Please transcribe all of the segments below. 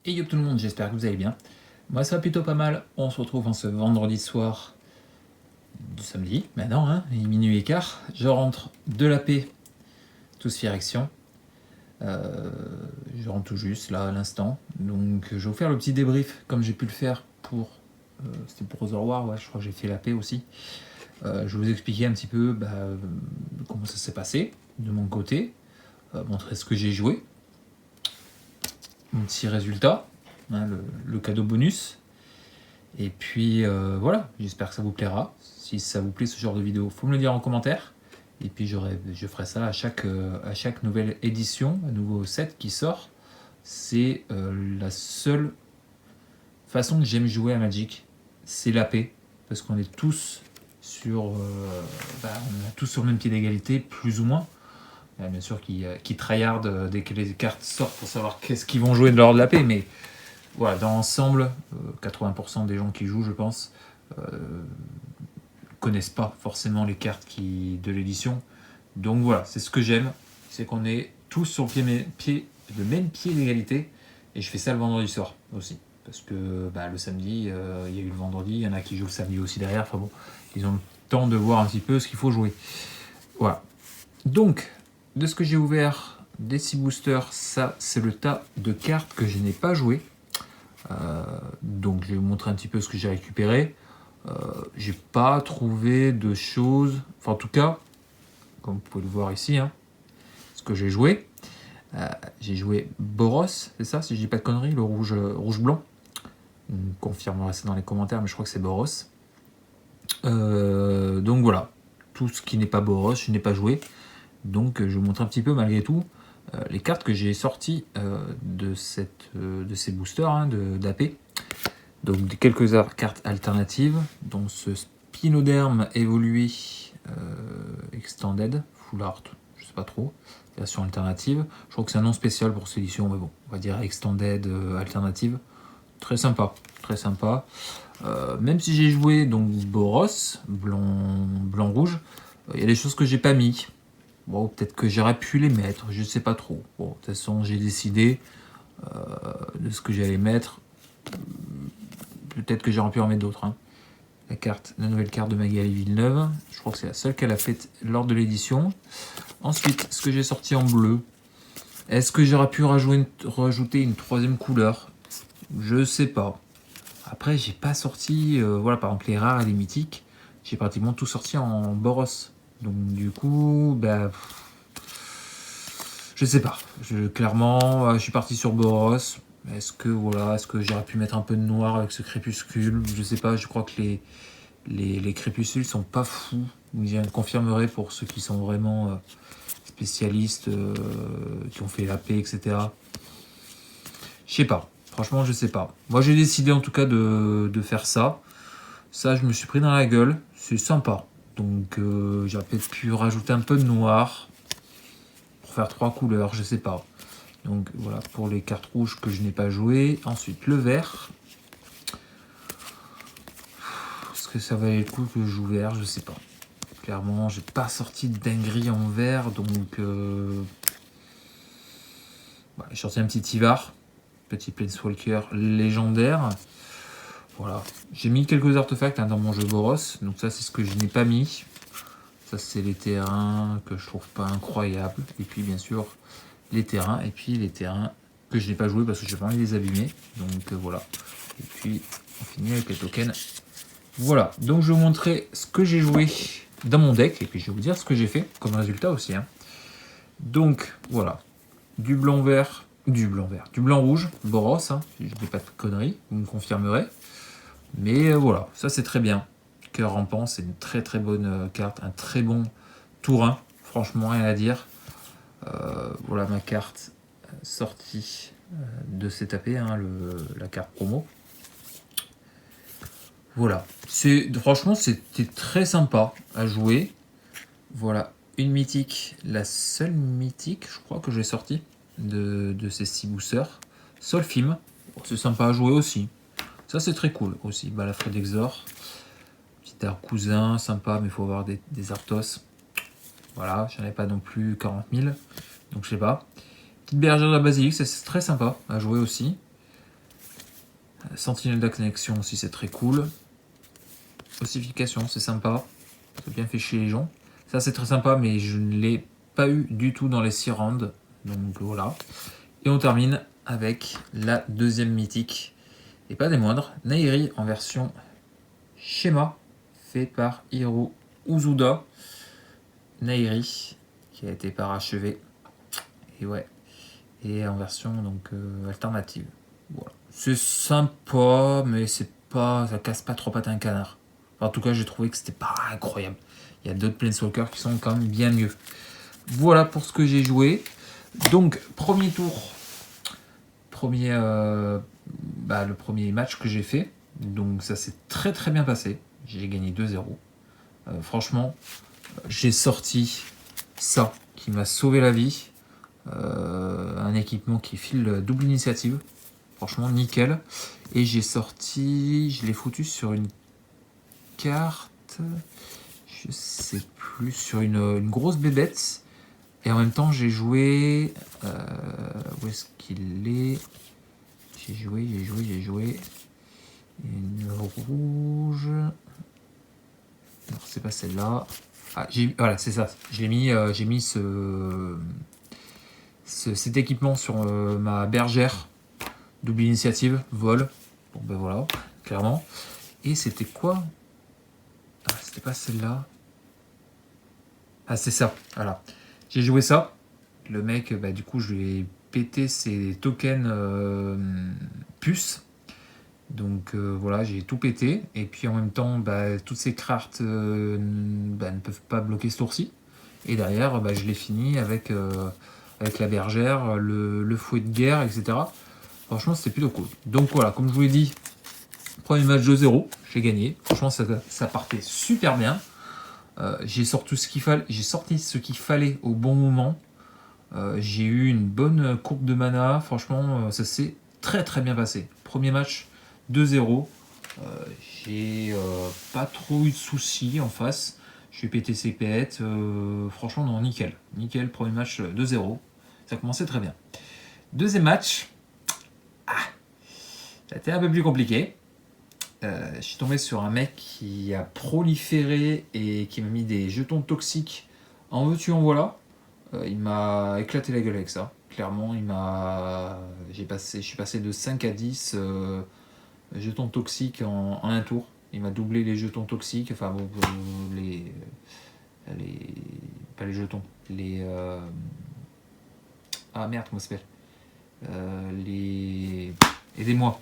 Et yo tout le monde, j'espère que vous allez bien. Moi ça va plutôt pas mal, on se retrouve en ce vendredi soir du samedi, maintenant hein, il est minuit et quart. Je rentre de la paix, tous Firection. Je rentre tout juste là à l'instant, donc je vais vous faire le petit débrief comme j'ai pu le faire pour... c'était pour Other War, ouais, je crois que j'ai fait la paix aussi. Je vais vous expliquer un petit peu comment ça s'est passé de mon côté, montrer ce que j'ai joué, mon petit résultat, hein, le cadeau bonus. Et puis voilà, j'espère que ça vous plaira. Si ça vous plaît ce genre de vidéo, faut me le dire en commentaire. Et puis je ferai ça à chaque nouvelle édition, un nouveau set qui sort. C'est la seule façon que j'aime jouer à Magic, c'est la paix. Parce qu'on est tous sur, on est tous sur le même pied d'égalité, plus ou moins. Il y a bien sûr qui tryhard dès que les cartes sortent pour savoir qu'est-ce qu'ils vont jouer de l'ordre de la paix, mais voilà, dans l'ensemble, 80% des gens qui jouent, je pense, connaissent pas forcément les cartes de l'édition. Donc voilà, c'est ce que j'aime, c'est qu'on est tous sur le même pied d'égalité. Et je fais ça le vendredi soir aussi. Parce que le samedi, il y a eu le vendredi, il y en a qui jouent le samedi aussi derrière. Enfin bon, ils ont le temps de voir un petit peu ce qu'il faut jouer. Voilà. Donc, de ce que j'ai ouvert, des 6 boosters, ça c'est le tas de cartes que je n'ai pas joué. Donc je vais vous montrer un petit peu ce que j'ai récupéré. J'ai pas trouvé de choses, enfin en tout cas, comme vous pouvez le voir ici, hein, ce que j'ai joué. J'ai joué Boros, c'est ça, si je dis pas de conneries, le rouge-blanc. On confirmera ça dans les commentaires, mais je crois que c'est Boros. Donc voilà, tout ce qui n'est pas Boros, je n'ai pas joué. Donc je vous montre un petit peu malgré tout les cartes que j'ai sorties de ces boosters hein, d'AP. Donc quelques cartes alternatives, dont ce Spinoderme évolué Extended, Full Art, je sais pas trop, version alternative. Je crois que c'est un nom spécial pour cette édition, mais bon, on va dire Extended alternative. Très sympa, très sympa. Même si j'ai joué donc Boros, blanc-rouge, il y a des choses que j'ai pas mis. Bon, peut-être que j'aurais pu les mettre, je sais pas trop. Bon, de toute façon, j'ai décidé de ce que j'allais mettre. Peut-être que j'aurais pu en mettre d'autres. Hein. La nouvelle carte de Magali Villeneuve. Je crois que c'est la seule qu'elle a faite lors de l'édition. Ensuite, ce que j'ai sorti en bleu. Est-ce que j'aurais pu rajouter une troisième couleur? Je sais pas. Après, j'ai pas sorti, voilà, par exemple les rares et les mythiques, j'ai pratiquement tout sorti en Boros. Donc du coup, je sais pas. Clairement, je suis parti sur Boros. Est-ce que j'aurais pu mettre un peu de noir avec ce crépuscule? Je sais pas, je crois que les crépuscules sont pas fous. Je confirmerai pour ceux qui sont vraiment spécialistes, qui ont fait la paix, etc. Je sais pas. Franchement, je sais pas. Moi, j'ai décidé en tout cas de faire ça. Ça, je me suis pris dans la gueule. C'est sympa. Donc, j'aurais peut-être pu rajouter un peu de noir pour faire 3 couleurs, je sais pas. Donc, voilà pour les cartes rouges que je n'ai pas joué. Ensuite, le vert. Est-ce que ça valait le coup que je joue vert? Je sais pas. Clairement, j'ai pas sorti de dinguerie en vert. Donc, j'ai sorti un petit Tivar. Petit Planeswalker légendaire. Voilà, j'ai mis quelques artefacts hein, dans mon jeu Boros, donc ça c'est ce que je n'ai pas mis. Ça c'est les terrains que je trouve pas incroyables, et puis bien sûr les terrains, et puis les terrains que je n'ai pas joué parce que j'ai pas envie de les abîmer. Donc voilà, et puis on finit avec les tokens. Voilà, donc je vais vous montrer ce que j'ai joué dans mon deck, et puis je vais vous dire ce que j'ai fait comme résultat aussi. Hein. Donc voilà, du blanc-vert, du blanc-rouge, Boros, hein, si je dis pas de conneries, vous me confirmerez. Mais voilà, ça c'est très bien. Cœur rampant, c'est une très très bonne carte, un très bon tour 1, franchement rien à dire. Voilà ma carte sortie de cet AP, hein, la carte promo. Voilà, franchement c'était très sympa à jouer. Voilà, une mythique, la seule mythique je crois que j'ai sortie de ces 6 boosters. Solfim, c'est sympa à jouer aussi. Ça c'est très cool aussi, Balafred Exor. Petit art cousin, sympa, mais il faut avoir des Arthos. Voilà, j'en ai pas non plus 40 000, donc je sais pas. Petite bergère de la basilique, c'est très sympa à jouer aussi. Sentinelle de connexion aussi, c'est très cool. Ossification, c'est sympa. Ça bien fait chier les gens. Ça, c'est très sympa, mais je ne l'ai pas eu du tout dans les 6 rounds. Donc voilà. Et on termine avec la deuxième mythique. Et pas des moindres. Nahiri en version schéma. Fait par Hiro Uzuda. Nahiri qui a été parachevé. Et ouais. Et en version donc alternative. Voilà. C'est sympa, mais c'est pas, ça casse pas trop pattes à un canard. Enfin, en tout cas, j'ai trouvé que c'était pas incroyable. Il y a d'autres Planeswalkers qui sont quand même bien mieux. Voilà pour ce que j'ai joué. Donc, premier tour. Le premier match que j'ai fait. Donc, ça s'est très très bien passé. J'ai gagné 2-0. Franchement, j'ai sorti ça qui m'a sauvé la vie. Un équipement qui file double initiative. Franchement, nickel. Et j'ai sorti... Je l'ai foutu sur une carte... Je sais plus, sur une grosse bébête. Et en même temps, j'ai joué... où est-ce qu'il est? J'ai joué... Une rouge... Non, c'est pas celle-là. Ah, voilà, c'est ça. J'ai mis cet équipement sur ma bergère. Double initiative, vol. Bon ben voilà, clairement. Et c'était quoi? Ah, c'était pas celle-là. Ah, c'est ça, voilà. J'ai joué ça. Le mec, bah, du coup, je lui ai pété ses tokens puces. Donc voilà, j'ai tout pété. Et puis en même temps, bah, toutes ces cartes ne peuvent pas bloquer ce tour-ci. Et derrière, bah, je l'ai fini avec la bergère, le fouet de guerre, etc. Franchement, c'était plutôt cool. Donc voilà, comme je vous l'ai dit, premier match 2-0, j'ai gagné. Franchement, ça partait super bien. J'ai sorti ce qu'il fallait au bon moment. J'ai eu une bonne courbe de mana. Franchement, ça s'est très très bien passé. Premier match 2-0. J'ai pas trop eu de soucis en face. Je vais péter ses pètes. Franchement, non, nickel. Nickel, premier match 2-0. Ça commençait très bien. Deuxième match. Ça a été un peu plus compliqué. Je suis tombé sur un mec qui a proliféré et qui m'a mis des jetons toxiques en veux-tu en voilà. Il m'a éclaté la gueule avec ça. Clairement, je suis passé de 5 à 10 jetons toxiques en un tour. Il m'a doublé les jetons toxiques. Enfin, bon, pas les jetons. Ah merde, comment ça s'appelle Aidez-moi.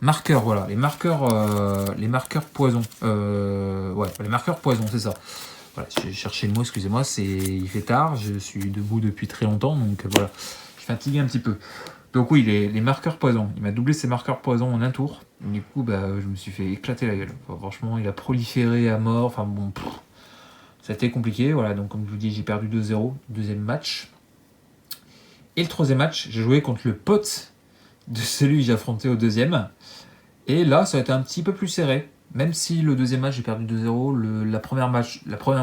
Marqueurs, voilà, les marqueurs poison. Les marqueurs poison, c'est ça. Voilà, j'ai cherché le mot, excusez-moi, il fait tard, je suis debout depuis très longtemps, donc voilà, je suis fatigué un petit peu. Donc oui, les marqueurs poison, il m'a doublé ses marqueurs poison en un tour, du coup, bah, je me suis fait éclater la gueule. Enfin, franchement, il a proliféré à mort, enfin bon, ça a été compliqué, voilà, donc comme je vous dis, j'ai perdu 2-0, deuxième match. Et le troisième match, j'ai joué contre le pote de celui que j'ai affronté au deuxième. Et là, ça a été un petit peu plus serré. Même si le deuxième match, j'ai perdu 2-0, la première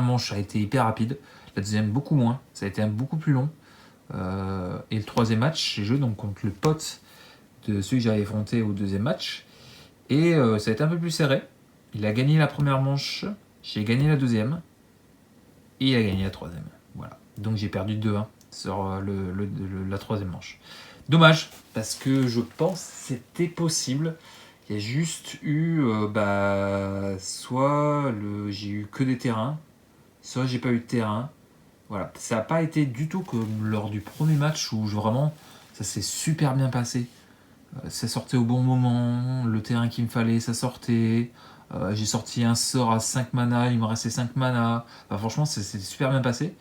manche a été hyper rapide. La deuxième, beaucoup moins. Ça a été beaucoup plus long. Et le troisième match, j'ai joué donc contre le pote de celui que j'avais affronté au deuxième match. Et ça a été un peu plus serré. Il a gagné la première manche, j'ai gagné la deuxième. Et il a gagné la troisième. Voilà. Donc j'ai perdu 2-1 sur la troisième manche. Dommage, parce que je pense que c'était possible. Il y a juste eu, soit j'ai eu que des terrains, soit j'ai pas eu de terrain. Voilà, ça n'a pas été du tout comme lors du premier match où vraiment ça s'est super bien passé. Ça sortait au bon moment, le terrain qu'il me fallait, ça sortait. J'ai sorti un sort à 5 mana, il me restait 5 mana. Enfin, franchement, c'est super bien passé.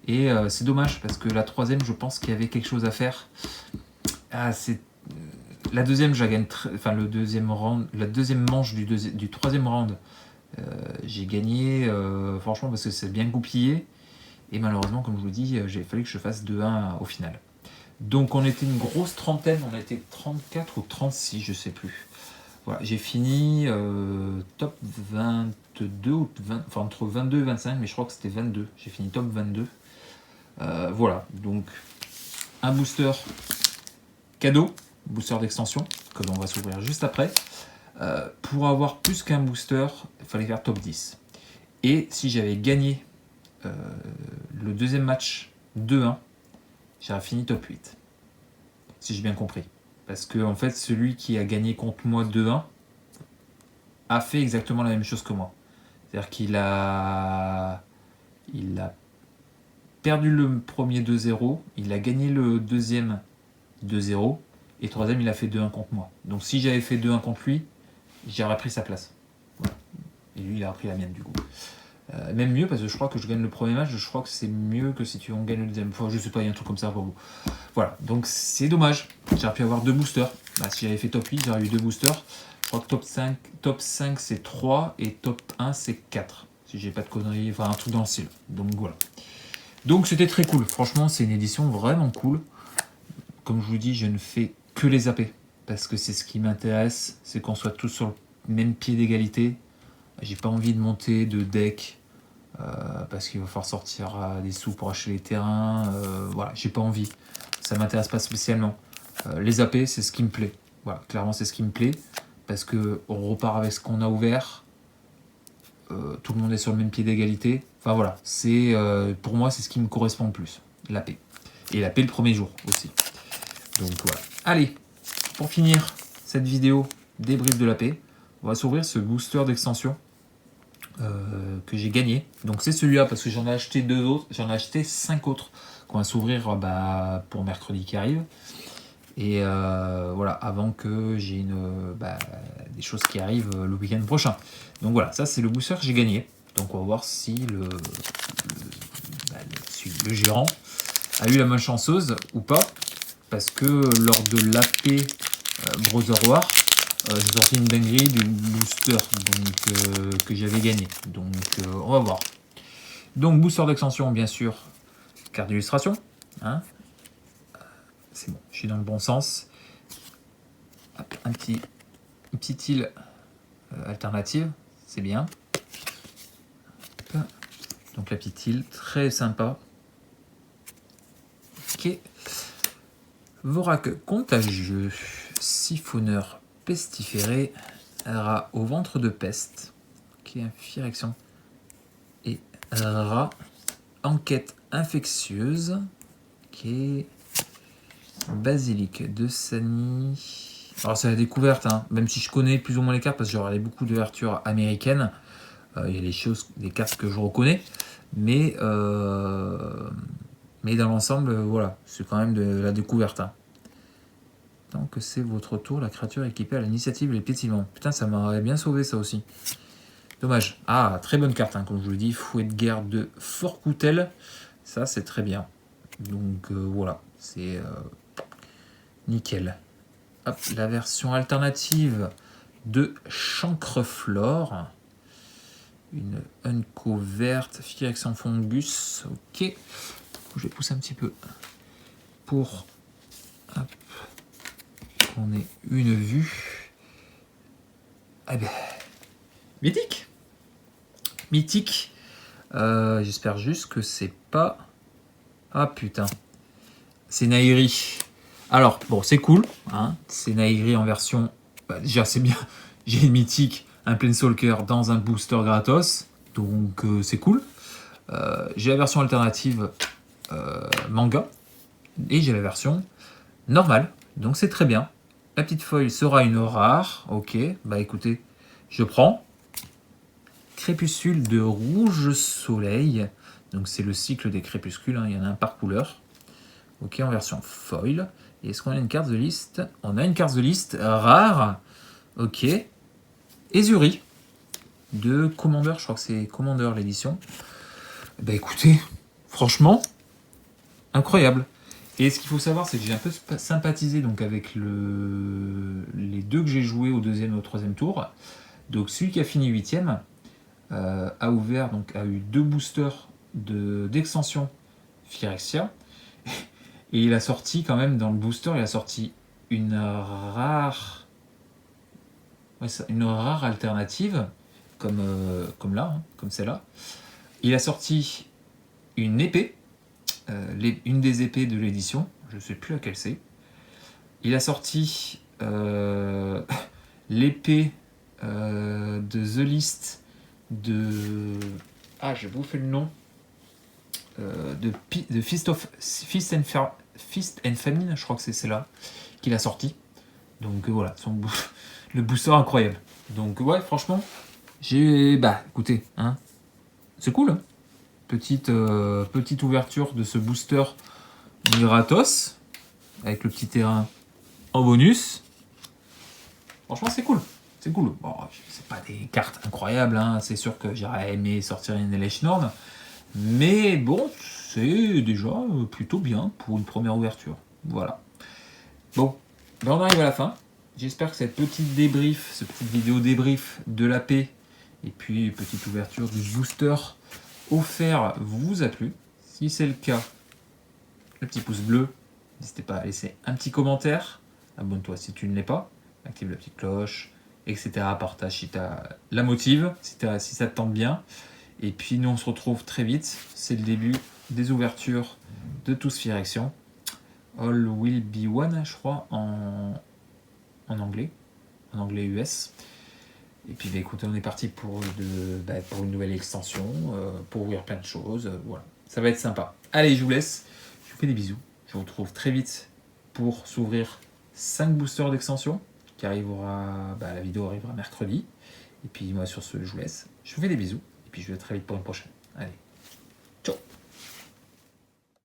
Et c'est dommage parce que la troisième, je pense qu'il y avait quelque chose à faire. La deuxième, le deuxième round, la deuxième manche du troisième round, j'ai gagné, franchement, parce que c'est bien goupillé. Et malheureusement, comme je vous dis, il fallu que je fasse 2-1 au final. Donc on était une grosse trentaine, on était 34 ou 36, je sais plus. Voilà, j'ai fini top 22, ou 20, enfin entre 22 et 25, mais je crois que c'était 22. J'ai fini top 22. Voilà, donc un booster cadeau. booster d'extension, que l'on va s'ouvrir juste après. Pour avoir plus qu'un booster, il fallait faire top 10. Et si j'avais gagné le deuxième match 2-1, j'aurais fini top 8. Si j'ai bien compris. Parce que en fait, celui qui a gagné contre moi 2-1 a fait exactement la même chose que moi. C'est-à-dire qu'il a perdu le premier 2-0, il a gagné le deuxième 2-0, et le troisième, il a fait 2-1 contre moi. Donc si j'avais fait 2-1 contre lui, j'aurais pris sa place. Voilà. Et lui, il a pris la mienne, du coup. Même mieux, parce que je crois que je gagne le premier match, je crois que c'est mieux que si tu en gagnes le deuxième. Enfin, je sais pas, il y a un truc comme ça pour vous. Voilà, donc c'est dommage. J'aurais pu avoir 2 boosters. Bah, si j'avais fait top 8, j'aurais eu 2 boosters. Je crois que top 5 c'est 3 et top 1 c'est 4. Si j'ai pas de conneries, enfin un truc dans le style. Donc voilà. Donc c'était très cool. Franchement, c'est une édition vraiment cool. Comme je vous dis, je ne fais que les AP. Parce que c'est ce qui m'intéresse. C'est qu'on soit tous sur le même pied d'égalité. J'ai pas envie de monter de deck. Parce qu'il va falloir sortir des sous pour acheter les terrains. Voilà, j'ai pas envie. Ça m'intéresse pas spécialement. Les AP, c'est ce qui me plaît. Voilà, clairement, c'est ce qui me plaît. Parce qu'on repart avec ce qu'on a ouvert. Tout le monde est sur le même pied d'égalité. Enfin voilà, pour moi, c'est ce qui me correspond le plus. L'AP. Et l'AP le premier jour aussi. Donc voilà. Allez, pour finir cette vidéo débrief de l'AP, on va s'ouvrir ce booster d'extension que j'ai gagné. Donc c'est celui-là parce que j'en ai acheté 2 autres. J'en ai acheté 5 autres qu'on va s'ouvrir pour mercredi qui arrive. Et voilà, avant que j'ai des choses qui arrivent le week-end prochain. Donc voilà, ça c'est le booster que j'ai gagné. Donc on va voir si le gérant a eu la main chanceuse ou pas. Parce que lors de l'AP Brother War, j'ai sorti une dinguerie du booster que j'avais gagné. Donc on va voir. Donc booster d'extension, bien sûr, carte d'illustration. Hein, c'est bon, je suis dans le bon sens. Hop, une petite île alternative, c'est bien. Hop. Donc la petite île, très sympa. Ok. Vorac contagieux, siphonneur pestiféré, rat au ventre de peste. Ok, infection. Et rat, enquête infectieuse. Ok. Basilic de Sani. Alors c'est la découverte, hein. Même si je connais plus ou moins les cartes parce que j'ai regardé beaucoup d'ouvertures américaines. Il y a des cartes que je reconnais, mais dans l'ensemble, voilà, c'est quand même de la découverte. Hein. Tant que c'est votre tour, la créature équipée à l'initiative et les pétillements. Putain, ça m'aurait bien sauvé ça aussi. Dommage. Ah, très bonne carte, hein, comme je vous le dis. Fouet de guerre de Fort Coutel. Ça, c'est très bien. Donc voilà, c'est nickel. Hop, la version alternative de Chancreflore. Une Unco verte, Phyrex en fungus. Ok. Je vais pousser un petit peu pour qu'on ait une vue. Ah ben, mythique. Mythique. J'espère juste que c'est pas... Ah putain. C'est Nairi. Alors, bon, c'est cool. Hein, c'est Nairi en version... Bah, déjà, c'est bien. J'ai une mythique, un Planeswalker dans un booster gratos. Donc, c'est cool. J'ai la version alternative manga. Et j'ai la version normale. Donc, c'est très bien. La petite foil sera une rare. Ok, bah écoutez, je prends. Crépuscule de rouge soleil. Donc, c'est le cycle des crépuscules. Hein. Il y en a un par couleur. Ok, en version foil. Et est-ce qu'on a une carte de liste? On a une carte de liste rare. Ok. Ezuri. De Commander. Je crois que c'est Commander l'édition. Bah écoutez, franchement, incroyable. Et ce qu'il faut savoir, c'est que j'ai un peu sympathisé donc, avec les deux que j'ai joués au deuxième et au troisième tour. Donc celui qui a fini 8ème a ouvert, donc a eu 2 boosters d'extension Phyrexia. Et il a sorti quand même dans le booster, il a sorti une rare alternative, comme là, hein, comme celle-là. Il a sorti une épée, une des épées de l'édition, je ne sais plus laquelle c'est. Il a sorti l'épée de The List de... Ah, j'ai bouffé le nom. De Fist and Famine, je crois que c'est celle-là qu'il a sorti. Donc voilà, le booster incroyable. Donc ouais, franchement, écoutez, hein, c'est cool. Hein. Petite ouverture de ce booster gratos, avec le petit terrain en bonus. Franchement, c'est cool. C'est cool. Bon, c'est pas des cartes incroyables, hein. C'est sûr que j'aurais aimé sortir une Norn. Mais bon, c'est déjà plutôt bien pour une première ouverture. Voilà. Bon, on arrive à la fin. J'espère que cette petite vidéo débrief de la paix et puis petite ouverture du booster offert vous a plu. Si c'est le cas, le petit pouce bleu, n'hésitez pas à laisser un petit commentaire. Abonne-toi si tu ne l'es pas. Active la petite cloche, etc. Partage si tu la motive, si ça te tente bien. Et puis nous on se retrouve très vite. C'est le début des ouvertures de Tous Firection. All will be one, je crois, en anglais US. Et puis écoutez, on est parti pour une nouvelle extension, pour ouvrir plein de choses. Voilà, ça va être sympa. Allez, je vous laisse. Je vous fais des bisous. Je vous retrouve très vite pour s'ouvrir 5 boosters d'extension qui arrivera. La vidéo arrivera mercredi. Et puis moi sur ce, je vous laisse. Je vous fais des bisous. Et puis je vous dis très vite pour une prochaine. Allez.